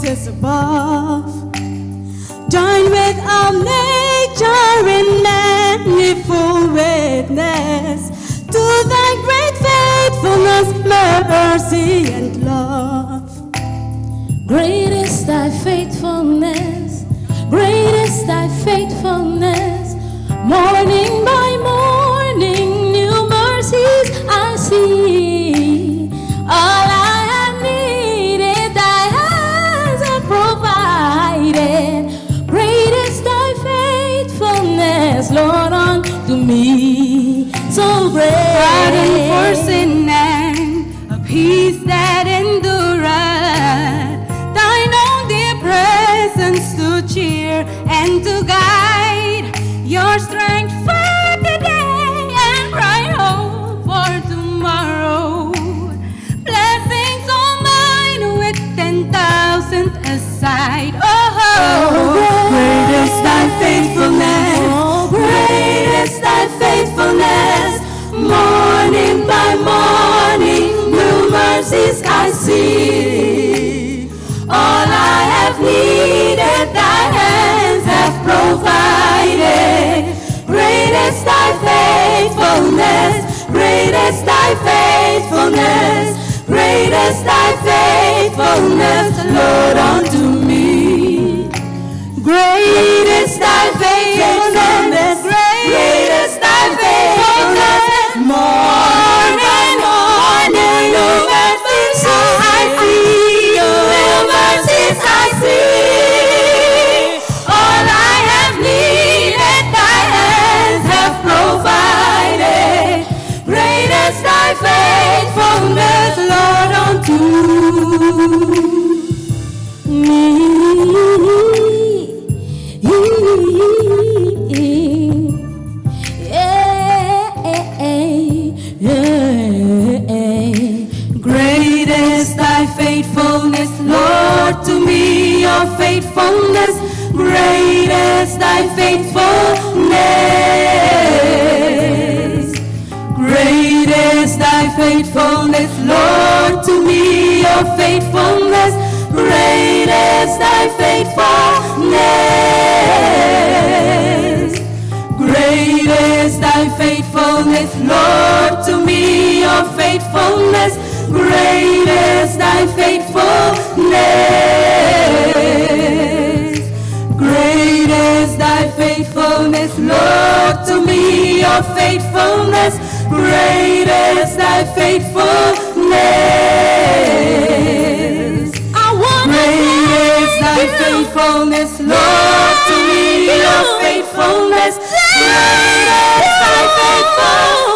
voices above. Join with all nature in manifold witness to thy great faithfulness, mercy, and love. Great is thy faithfulness, great is thy faithfulness. Morning by morning, new mercies I see. All I have needed, thy hands have provided. Great is thy faithfulness, Lord, unto me. So great. Pardon for sin and a peace that endureth. Thine own dear presence to cheer and to guide. Your strength for today and bright hope for tomorrow. Blessings all mine with 10,000 aside. Great is thy faithfulness. Great is thy faithfulness. Morning by morning, new mercies I see. All I have needed, thy hands have provided. Great is thy faithfulness. Great is thy faithfulness. Great is thy faithfulness, Lord, unto me. Great is thy faithfulness. Great is thy faithfulness. Morning by morning, new mercies I see. New mercies I see. All I have needed, thy hands have provided. Great is thy faithfulness, Lord, unto me. Great is thy faithfulness, Lord, to me, your faithfulness. Great is thy faithfulness. Great is thy faithfulness, Lord, to me, your faithfulness. Great is thy faithfulness. Great is thy faithfulness, Lord, to me, your faithfulness. Great is thy faithfulness. Great is thy faithfulness, Lord, to me, your faithfulness. Great is thy faithfulness. Great is thy faithfulness, Lord, to me, your faithfulness. Great is thy faithfulness.